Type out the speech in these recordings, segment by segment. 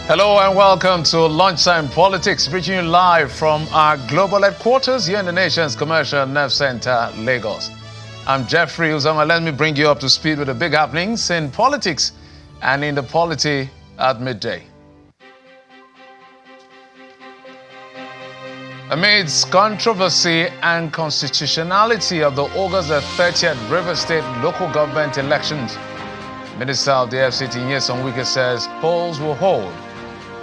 Hello and welcome to Lunchtime Politics, reaching you live from our global headquarters here in the nation's commercial nerve center, Lagos. I'm Jeffrey Uzama. Let me bring you up to speed with the big happenings in politics and in the polity at midday. Amidst controversy and constitutionality of the August 30th River State local government elections, Minister of the FCT Nyesom Wike says polls will hold,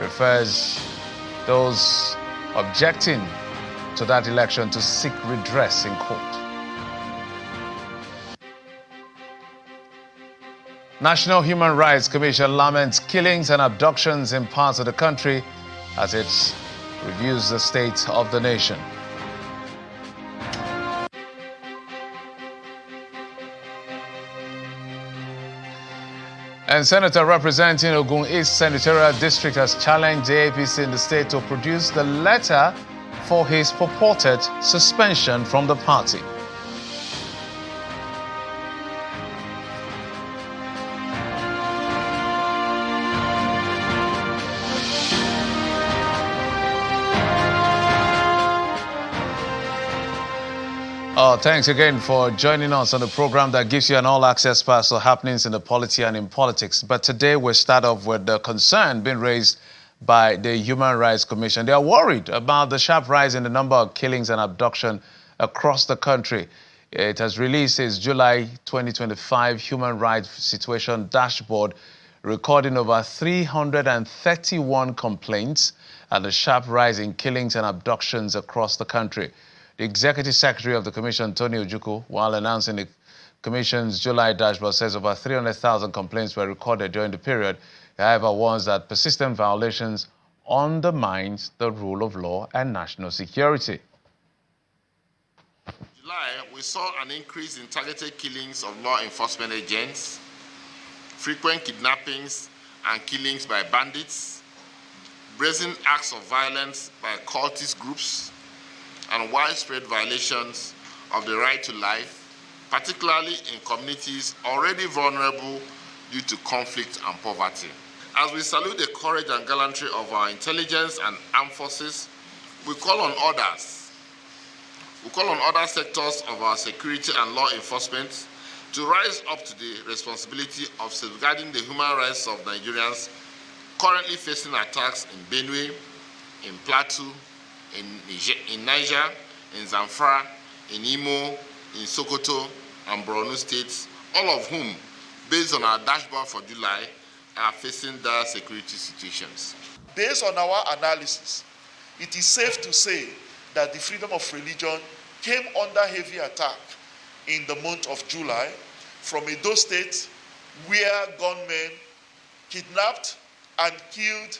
refers those objecting to that election to seek redress in court. National Human Rights Commission laments killings and abductions in parts of the country as it reviews the state of the nation. And Senator representing Ogun East Senatorial District has challenged the APC in the state to produce the letter for his purported suspension from the party. Thanks again for joining us on the program that gives you an all-access pass to happenings in the polity and in politics. But today we start off with the concern being raised by the Human Rights Commission. They are worried about the sharp rise in the number of killings and abduction across the country. It has released its July 2025 Human Rights Situation Dashboard, recording over 331 complaints and a sharp rise in killings and abductions across the country. The Executive Secretary of the Commission, Tony Ojukwu, while announcing the Commission's July dashboard, says over 300,000 complaints were recorded during the period. However, warns that persistent violations undermines the rule of law and national security. In July, we saw an increase in targeted killings of law enforcement agents, frequent kidnappings and killings by bandits, brazen acts of violence by cultist groups, and widespread violations of the right to life, particularly in communities already vulnerable due to conflict and poverty. As we salute the courage and gallantry of our intelligence and armed forces, we call on others. We call on other sectors of our security and law enforcement to rise up to the responsibility of safeguarding the human rights of Nigerians currently facing attacks in Benue, in Plateau, in Niger, in Zamfara, in Imo, in Sokoto, and Borno states, all of whom, based on our dashboard for July, are facing dire security situations. Based on our analysis, it is safe to say that the freedom of religion came under heavy attack in the month of July from Edo State, where gunmen kidnapped and killed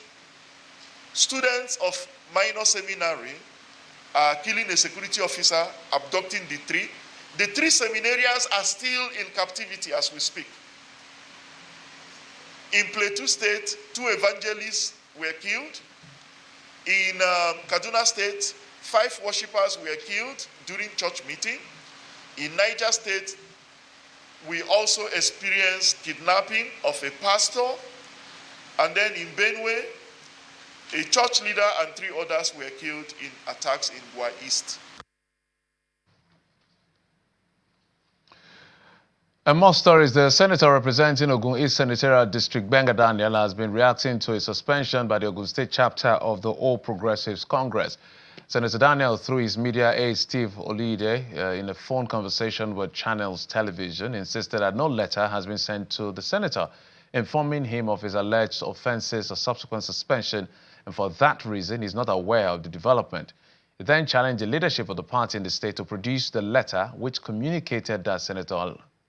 students of minor seminary, killing a security officer, abducting the three. The three seminarians are still in captivity as we speak. In Plateau State, 2 evangelists were killed. In Kaduna State, 5 worshippers were killed during church meeting. In Niger State, we also experienced kidnapping of a pastor. And then in Benue, a church leader and 3 others were killed in attacks in Gwa East. And more stories. The senator representing Ogun East Senatorial District, Benga Daniel, has been reacting to a suspension by the Ogun State chapter of the All Progressives Congress. Senator Daniel, through his media aide Steve Aide, in a phone conversation with Channels Television, insisted that no letter has been sent to the senator informing him of his alleged offenses or subsequent suspension, and for that reason, he's not aware of the development. He then challenged the leadership of the party in the state to produce the letter which communicated that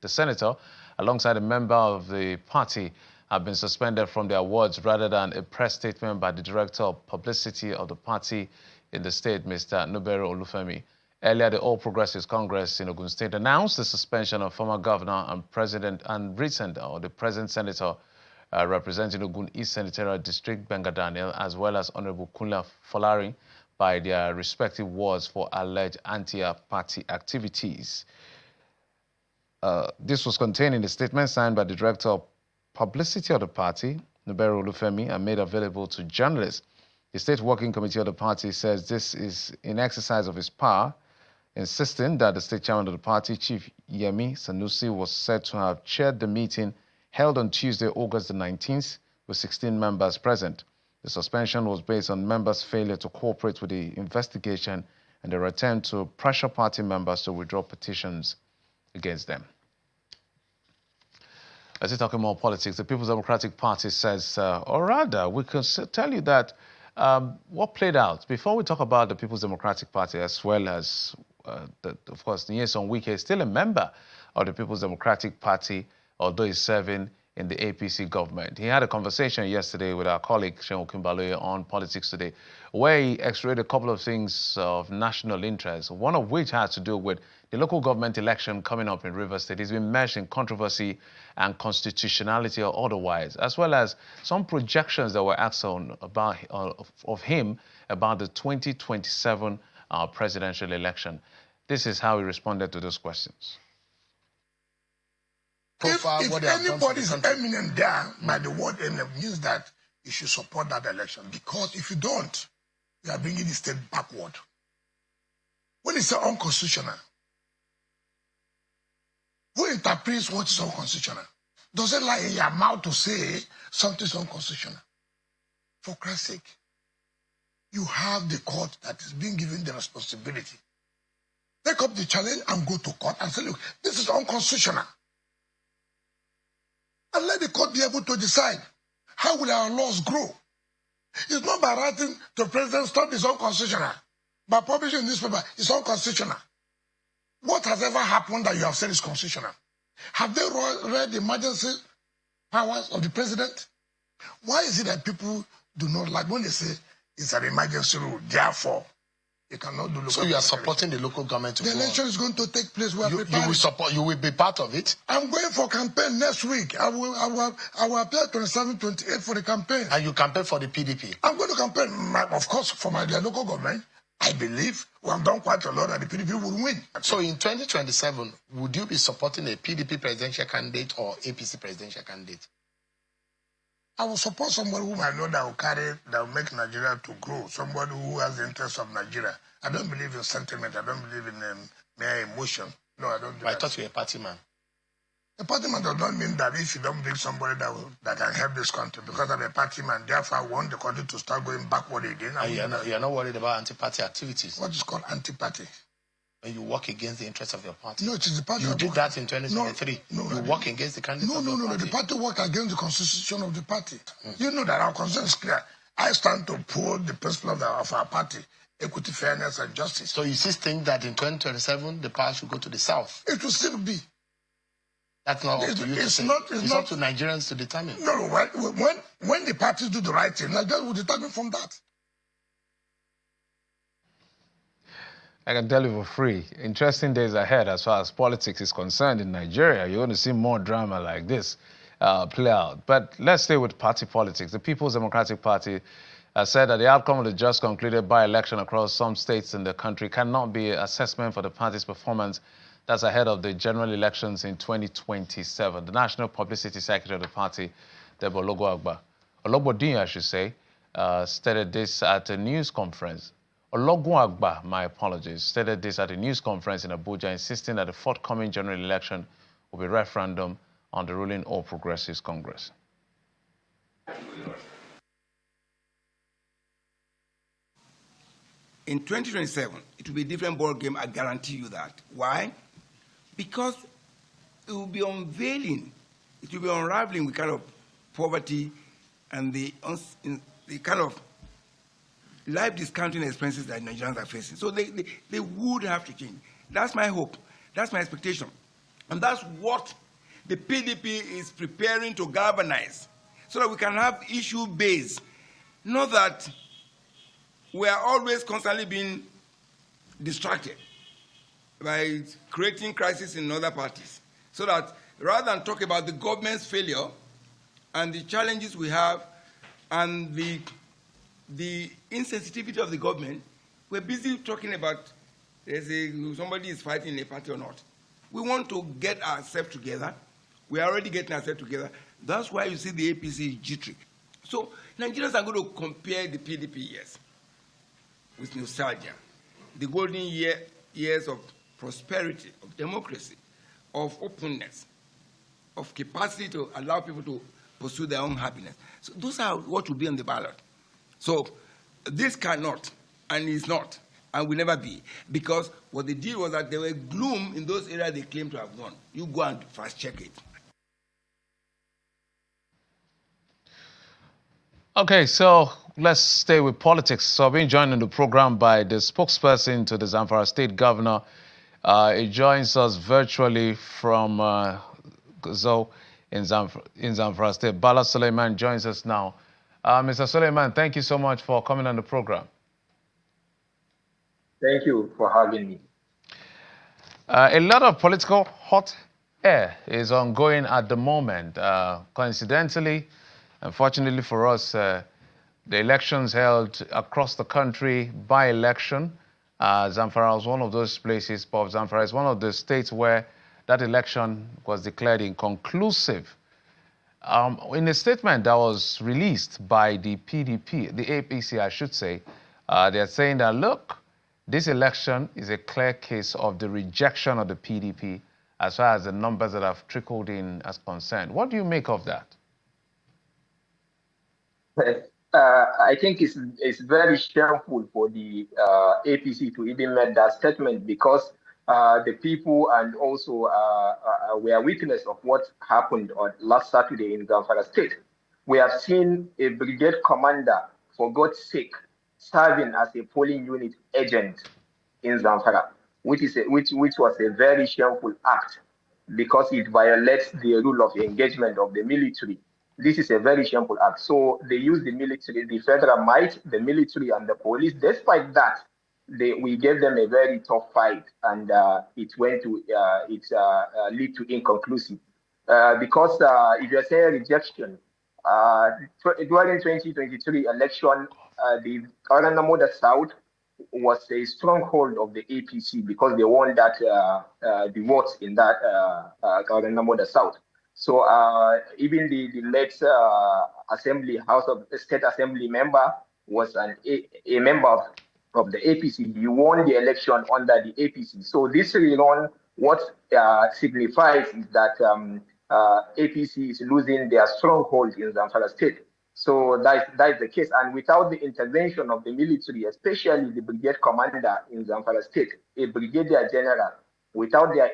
the senator, alongside a member of the party, have been suspended from their awards rather than a press statement by the director of publicity of the party in the state, Mr. Nubero Olufemi. Earlier, the All Progressives Congress in Ogun State announced the suspension of former governor and the present senator representing Ogun East Senatorial District, Benga Daniel, as well as Honorable Kunle Folarin, by their respective wards for alleged anti-party activities. This was contained in a statement signed by the Director of Publicity of the party, Nubero Olufemi, and made available to journalists. The State Working Committee of the party says this is in exercise of its power, insisting that the state chairman of the party, Chief Yemi Sanusi, was said to have chaired the meeting held on Tuesday, August the 19th, with 16 members present. The suspension was based on members' failure to cooperate with the investigation and their attempt to pressure party members to withdraw petitions against them. As we're talking more politics, the People's Democratic Party says, or rather, we can tell you that what played out, before we talk about the People's Democratic Party, as well as, of course, Nyesom Wike is still a member of the People's Democratic Party, although he's serving in the APC government. He had a conversation yesterday with our colleague, Shameful, on Politics Today, where he x-rayed a couple of things of national interest, one of which has to do with the local government election coming up in Rivers State. He's been meshed in controversy and constitutionality or otherwise, as well as some projections that were asked on about, of him about the 2027 presidential election. This is how he responded to those questions. If anybody is eminent there by the word eminent, means that you should support that election. Because if you don't, you are bringing the state backward. When it's unconstitutional, who interprets what is unconstitutional? Does it lie in your mouth to say something is unconstitutional? For Christ's sake, you have the court that is being given the responsibility. Take up the challenge and go to court and say, look, this is unconstitutional. And let the court be able to decide how will our laws grow. It's not by writing to the president, stop is unconstitutional. By publishing in newspaper, it's unconstitutional. What has ever happened that you have said is constitutional? Have they read the emergency powers of the president? Why is it that people do not like when they say it's an emergency rule, therefore you cannot do local. So you are supporting the local government to the election is going to take place. We are preparing. You will support. You will be part of it. I'm going for campaign next week. I will appear 27, 28 for the campaign. And you campaign for the PDP. I'm going to campaign, of course, for the local government. I believe we have done quite a lot and the PDP will win. So in 2027, would you be supporting a PDP presidential candidate or APC presidential candidate? I will support somebody whom I know that will make Nigeria to grow, somebody who has the interest of Nigeria. I don't believe in sentiment. I don't believe in mere emotion. No, I don't do I that. thought you were a party man. A party man does not mean that if you don't bring somebody that can help this country, because I'm a party man, therefore I want the country to start going backward again. You're not worried about anti-party activities? What is called anti-party? When you work against the interests of your party. No, it is the party. You did that in 2023. No, you work against the candidate of your party. The party worked against the constitution of the party. You know that our constitution is clear. I stand to uphold the principle of our party, equity, fairness, and justice. So you still think that in 2027 the power should go to the south? It will still be. That's not up to you to say. It's up to Nigerians to determine. No, when the parties do the right thing, Nigerians will determine from that. I can tell you for free, interesting days ahead as far as politics is concerned in Nigeria. You're going to see more drama like this play out. But let's stay with party politics. The People's Democratic Party said that the outcome of the just concluded by-election across some states in the country cannot be an assessment for the party's performance. That's ahead of the general elections in 2027. The National Publicity Secretary of the party, Debo Ologbodin, I should say, stated this at a news conference. Ologunagba, my apologies, stated this at a news conference in Abuja, insisting that the forthcoming general election will be referendum on the ruling All Progressives Congress. In 2027, it will be a different ball game, I guarantee you that. Why? Because it will be unveiling, it will be unraveling the kind of poverty and the kind of life discounting expenses that Nigerians are facing. So they would have to change. That's my hope. That's my expectation. And that's what the PDP is preparing to galvanize so that we can have issue base. Not that we are always constantly being distracted by creating crisis in other parties. So that rather than talk about the government's failure and the challenges we have and the insensitivity of the government, we're busy talking about somebody is fighting in a party or not. We want to get ourselves together. We are already getting ourselves together. That's why you see the APC is jittery. So Nigerians are going to compare the PDP years with nostalgia. The golden years of prosperity, of democracy, of openness, of capacity to allow people to pursue their own happiness. So those are what will be on the ballot. So this cannot, and is not, and will never be, because what they did was that there were gloom in those areas they claimed to have won. You go and fast check it. Okay, so let's stay with politics. So I've been joined on the program by the spokesperson to the Zamfara State Governor. He joins us virtually from Zo in Zamfara State. Bala Suleiman joins us now. Mr. Suleiman, thank you so much for coming on the program. Thank you for having me. A lot of political hot air is ongoing at the moment. Coincidentally, unfortunately for us, the elections held across the country by election. Zamfara was one of those places, but Zamfara is one of the states where that election was declared inconclusive. In a statement that was released by the PDP, the APC, I should say, they're saying that, look, this election is a clear case of the rejection of the PDP as far as the numbers that have trickled in as concerned. What do you make of that? I think it's very shameful for the APC to even make that statement, because the people and also were witness of what happened on last Saturday in Zamfara State. We have seen a brigade commander, for God's sake, serving as a polling unit agent in Zamfara, which was a very shameful act, because it violates the rule of engagement of the military. This is a very shameful act. So they use the military, the federal might, the military, and the police. Despite that, we gave them a very tough fight, and it went to lead to inconclusive. Because if you say rejection, during 2023 election, the Garanamoda South was a stronghold of the APC, because they won that the votes in that Garanamoda South. So even the late State Assembly member was a member of the APC. He won the election under the APC. So this rerun, what signifies is that APC is losing their stronghold in Zamfara State. So that is the case. And without the intervention of the military, especially the brigade commander in Zamfara State, a brigadier general, without their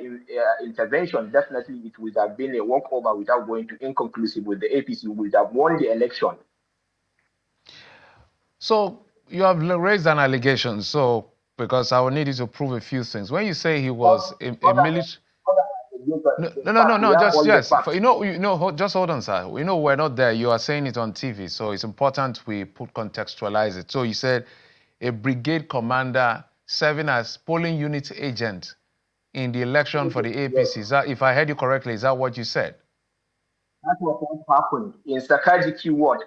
intervention, definitely it would have been a walkover without going to inconclusive with the APC, who would have won the election. So you have raised an allegation, so because I will need you to prove a few things. When you say he was a military... No, just, yes. Just hold on, sir. We know we're not there. You are saying it on TV, so it's important we contextualize it. So you said a brigade commander serving as polling unit agent in the election for the APC. Yes. Is that, if I heard you correctly, is that what you said? That's what happened in Sakaji ward.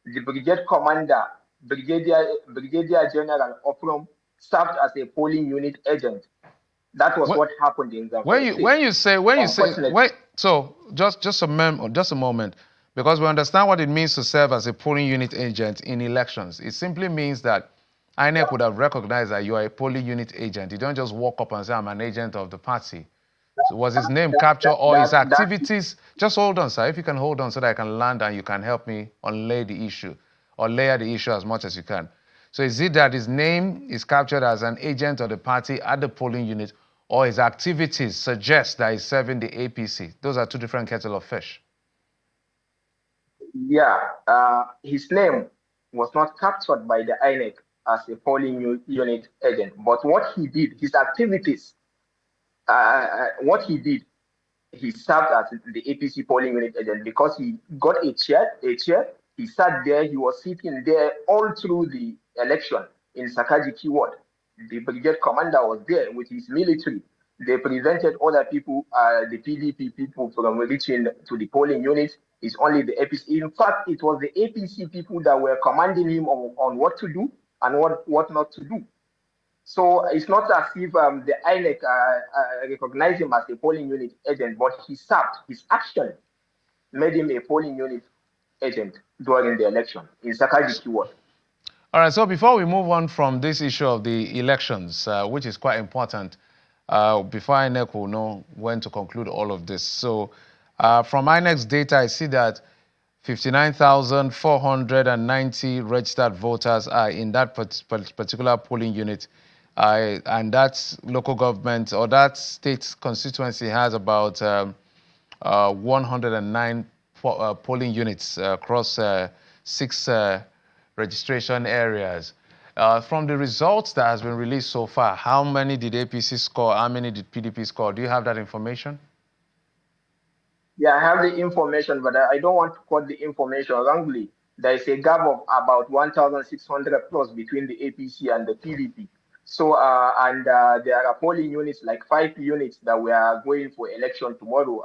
The brigade commander, Brigadier General Oprom, served as a polling unit agent. That was what happened in the so just a moment, because we understand what it means to serve as a polling unit agent in elections. It simply means that INEC would have recognized that you are a polling unit agent. You don't just walk up and say, I'm an agent of the party. So was his name captured, or his activities? Just hold on, sir. If you can hold on so that I can land and you can help me unlay the issue, or layer the issue as much as you can. So is it that his name is captured as an agent of the party at the polling unit, or his activities suggest that he's serving the APC? Those are two different kettle of fish. Yeah, his name was not captured by the INEC as a polling unit agent, but what he did, his activities, what he did, he served as the APC polling unit agent, because he got a chair, he sat there, he was sitting there all through the election in Sakaji ward. The brigade commander was there with his military. They prevented other people, the PDP people, from reaching to the polling unit. It's only the APC. In fact, it was the APC people that were commanding him on what to do and what not to do. So it's not as if the INEC recognized him as a polling unit agent, but he served. His action made him a polling unit agent during the election in Sakaji keyword. All right, so before we move on from this issue of the elections, which is quite important, before INEC will know when to conclude all of this. So from INEC's data, I see that 59,490 registered voters are in that particular polling unit. And that local government or that state constituency has about 109 polling units across 6 registration areas. From the results that has been released so far, how many did APC score? How many did PDP score? Do you have that information? Yeah, I have the information, but I don't want to quote the information wrongly. There is a gap of about 1,600 plus between the APC and the PDP. So, there are polling units, like 5 units that we are going for election tomorrow.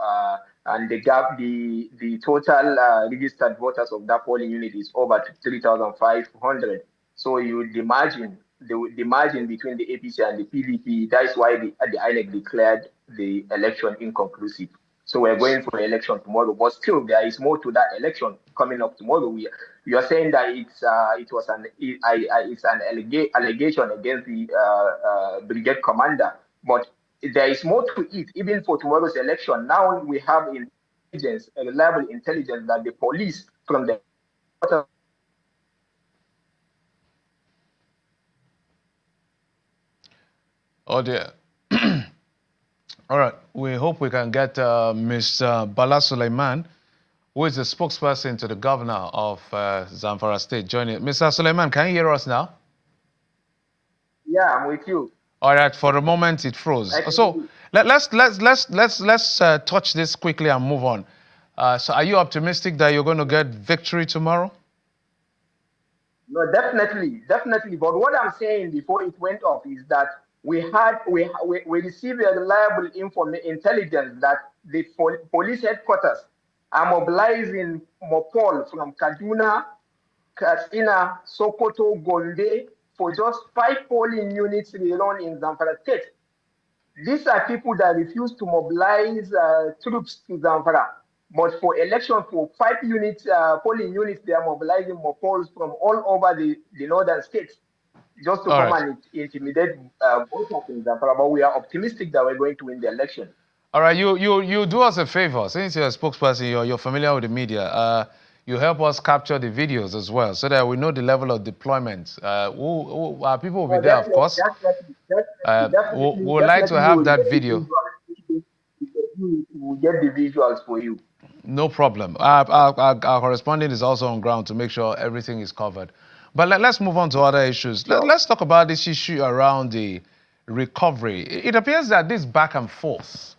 And the gap, the total registered voters of that polling unit is over 3,500. So you would imagine the margin between the APC and the PDP. That is why the INEC declared the election inconclusive. So we're going for election tomorrow, but still there is more to that election coming up tomorrow. You are saying that it's an allegation against the brigade commander, but there is more to it. Even for tomorrow's election, now we have intelligence, reliable intelligence that the police from the Oh dear. All right, we hope we can get Mr. Bala Suleiman, who is the spokesperson to the governor of Zamfara State, joining. Mr. Suleiman, can you hear us now? Yeah, I'm with you. All right, for a moment it froze. So let's touch this quickly and move on. So are you optimistic that you're going to get victory tomorrow? No, definitely. But what I'm saying before it went off is that we received a reliable intelligence that the police headquarters are mobilizing Mopol from Kaduna, Katsina, Sokoto, Gombe for just 5 polling units alone in Zamfara State. These are people that refuse to mobilize troops to Zamfara. But for election, for 5 units, polling units, they are mobilizing Mopols from all over the northern states just to come and intimidate voters in Zamfara. But we are optimistic that we're going to win the election. All right, you do us a favor. Since you're a spokesperson, you're familiar with the media. You help us capture the videos as well, so that we know the level of deployment. People will be there, of course. We would like to have that video. We'll get the visuals for you. No problem. Our correspondent is also on ground to make sure everything is covered. But let's move on to other issues. Sure. Let's talk about this issue around the recovery. It appears that this back and forth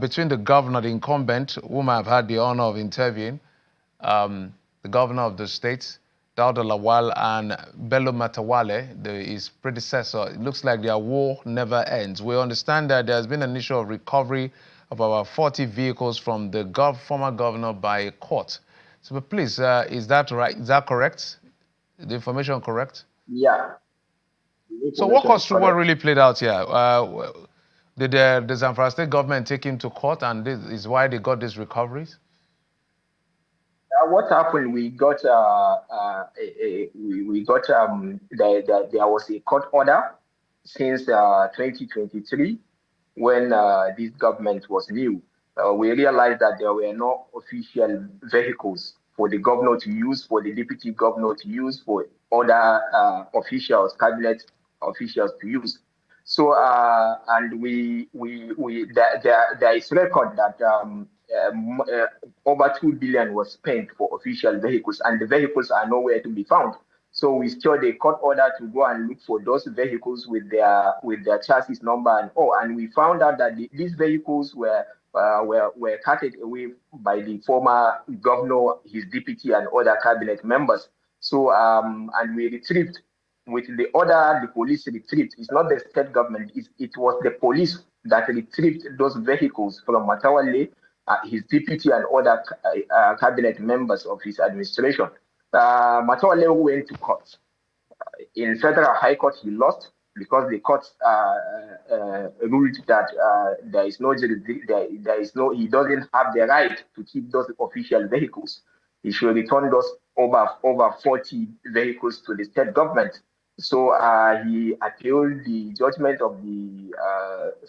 between the governor, the incumbent, whom I've had the honor of interviewing, the governor of the state, Dauda Lawal, and Bello Matawale, his predecessor, it looks like their war never ends. We understand that there's been an issue of recovery of about 40 vehicles from the former governor by a court. So but please, is that right? Is that correct? The information correct? Yeah. So walk us through what really played out here. Did the Zamfara State government take him to court, and this is why they got these recoveries? What happened? We got there was a court order since 2023 when this government was new. We realized that there were no official vehicles for the governor to use, for the deputy governor to use, for other officials, cabinet officials to use. So, and there is record that over 2 billion was spent for official vehicles, and the vehicles are nowhere to be found. So we secured a court order to go and look for those vehicles with their chassis number and all, and we found out that these vehicles were carted away by the former governor, his deputy, and other cabinet members. So and we retrieved. With the order, the police retrieved. It's not the state government. It was the police that retrieved those vehicles from Matawale, his deputy, and other cabinet members of his administration. Matawale went to court. In federal high court, he lost because the court ruled that there is no, he doesn't have the right to keep those official vehicles. he should return those over 40 vehicles to the state government. So he appealed the judgment of the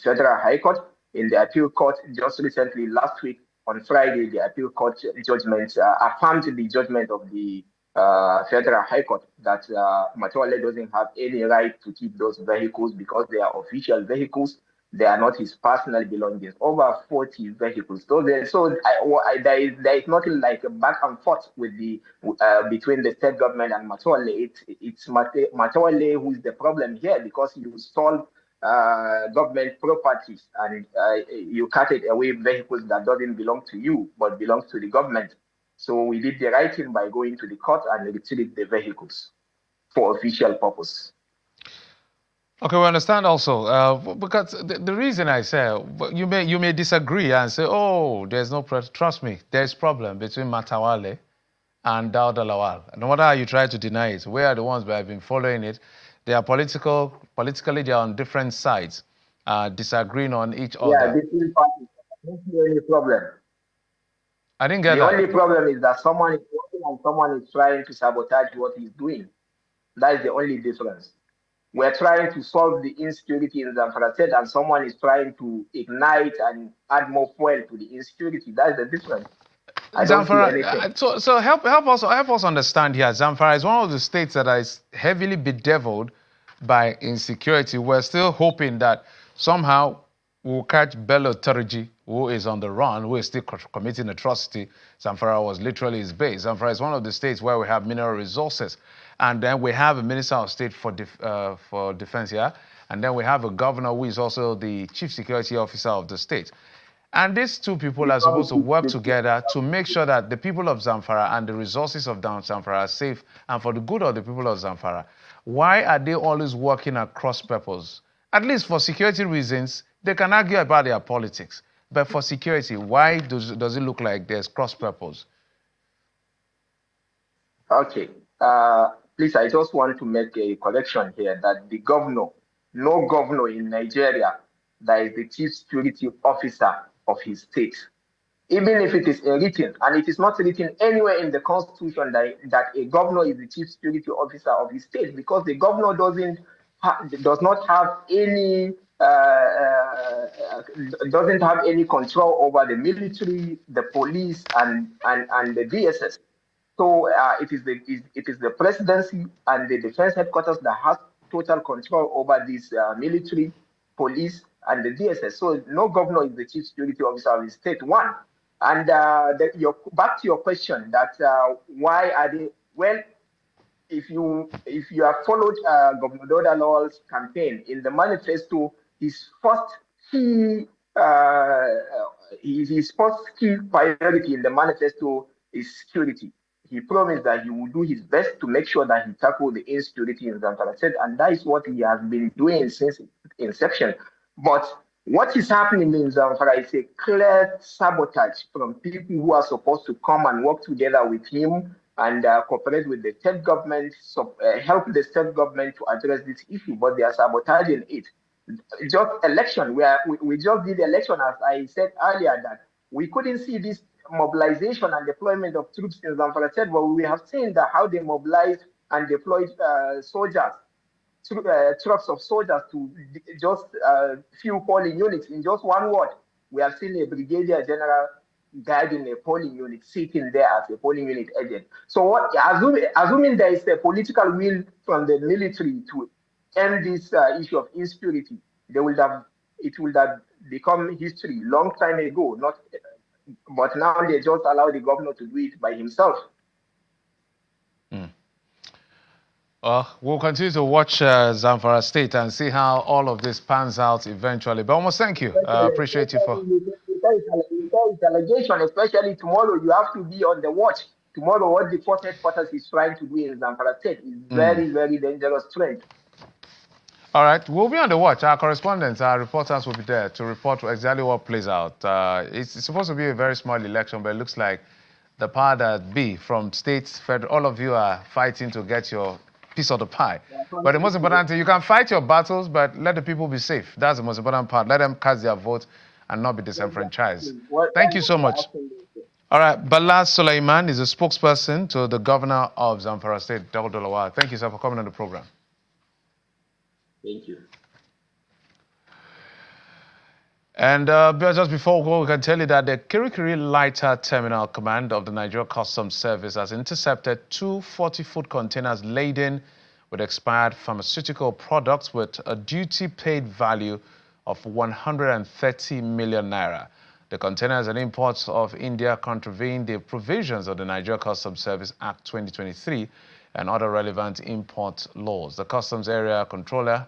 Federal High Court. In the appeal court just recently, last week on Friday, the appeal court judgment affirmed the judgment of the Federal High Court that Matawale doesn't have any right to keep those vehicles because they are official vehicles. They are not his personal belongings. Over 40 vehicles. So there is nothing like a back and forth with the between the state government and Matawale. It's Matawale who is the problem here because you stole government properties and you carted away vehicles that doesn't belong to you but belongs to the government. So we did the right thing by going to the court and retrieved the vehicles for official purpose. Okay, we understand also because the reason I say you may disagree and say, oh, there's no trust me, there's problem between Matawale and Dauda Lawal. No matter how you try to deny it, we are the ones who have been following it. They are politically they are on different sides, disagreeing on each other. Yeah, between parties. I don't see any problem. I didn't get the that. only problem is that someone is working and someone is trying to sabotage what he's doing. That is the only difference. We're trying to solve the insecurity in Zamfara State and someone is trying to ignite and add more fuel to the insecurity. That's the difference. Zamfara, so help us understand here. Zamfara is one of the states that is heavily bedeviled by insecurity. We're still hoping that somehow we'll catch Bello Turji, who is on the run, who is still committing atrocity. Zamfara was literally his base. Zamfara is one of the states where we have mineral resources. And then we have a Minister of State for Defense here. And then we have a governor who is also the Chief Security Officer of the state. And these two people are supposed to work together to make sure that the people of Zamfara and the resources of Zamfara are safe and for the good of the people of Zamfara. Why are they always working at cross purpose? At least for security reasons, they can argue about their politics. But for security, why does it look like there's cross purpose? Okay. Please, I just want to make a correction here that the governor, no governor in Nigeria that is the chief security officer of his state. Even if it is written, and it is not written anywhere in the constitution that a governor is the chief security officer of his state, because the governor does not have any control over the military, the police, and the DSS. So it is the presidency and the defense headquarters that has total control over this military, police, and the DSS. So no governor is the chief security officer of the state. One, and back to your question that why are they? Well, if you have followed Governor Dauda Lawal's campaign in the manifesto, his first key priority in the manifesto is security. He promised that he would do his best to make sure that he tackled the insecurity in Zamfara State, and that is what he has been doing since inception. But what is happening in Zamfara is a clear sabotage from people who are supposed to come and work together with him and cooperate with the state government, help the state government to address this issue, but they are sabotaging it. Just election, we just did election, as I said earlier, that we couldn't see this mobilization and deployment of troops in Zamfara State, but we have seen that how they mobilized and deployed soldiers, trucks of soldiers to just few polling units. In just one ward, we have seen a brigadier general guiding a polling unit, sitting there as a polling unit agent. So assuming there is a political will from the military to end this issue of insecurity, it would have become history long time ago, but now they just allow the governor to do it by himself. We'll continue to watch Zamfara State and see how all of this pans out eventually. But almost thank you. Appreciate you for... It's allegation, especially tomorrow, you have to be on the watch. Tomorrow, what the Port Headquarters is trying to do in Zamfara State is very, very dangerous trend. All right, we'll be on the watch. Our correspondents, our reporters will be there to report exactly what plays out. It's supposed to be a very small election, but it looks like the power that be from states, federal, all of you are fighting to get your piece of the pie. But the most important thing, you can fight your battles, but let the people be safe. That's the most important part. Let them cast their vote and not be disenfranchised. Thank you so much. All right, Bala Suleiman is a spokesperson to the governor of Zamfara State, Dr. Lawal. Thank you, sir, for coming on the program. Thank you. And just before we go, we can tell you that the Kirikiri Lighter Terminal Command of the Nigeria Customs Service has intercepted 2 40-foot containers laden with expired pharmaceutical products with a duty-paid value of 130 million naira. The containers and imports of India contravene the provisions of the Nigeria Customs Service Act 2023 and other relevant import laws. The Customs Area Controller,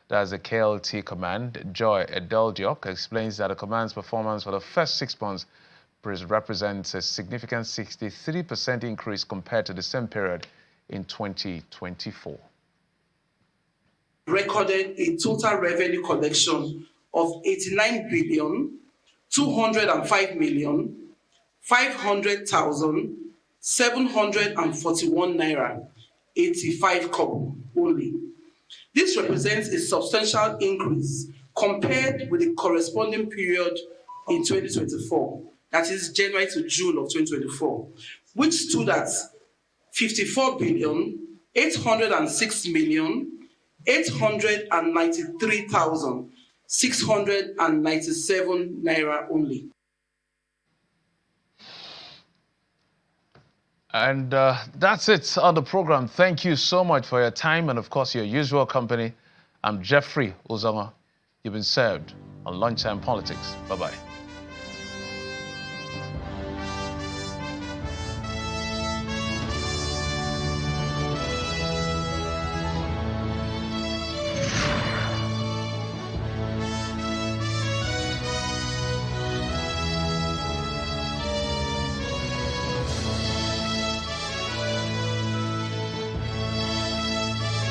that's the KLT command, Joy Edeldiok, explains that the command's performance for the first 6 months represents a significant 63% increase compared to the same period in 2024. Recorded a total revenue collection of 89,205,500,741 naira, 85 kobo only. This represents a substantial increase compared with the corresponding period in 2024, that is January to June of 2024, which stood at 54,806,893,697 naira only. And that's it on the program. Thank you so much for your time and, of course, your usual company. I'm Jeffrey Uzama. You've been served on Lunchtime Politics. Bye-bye.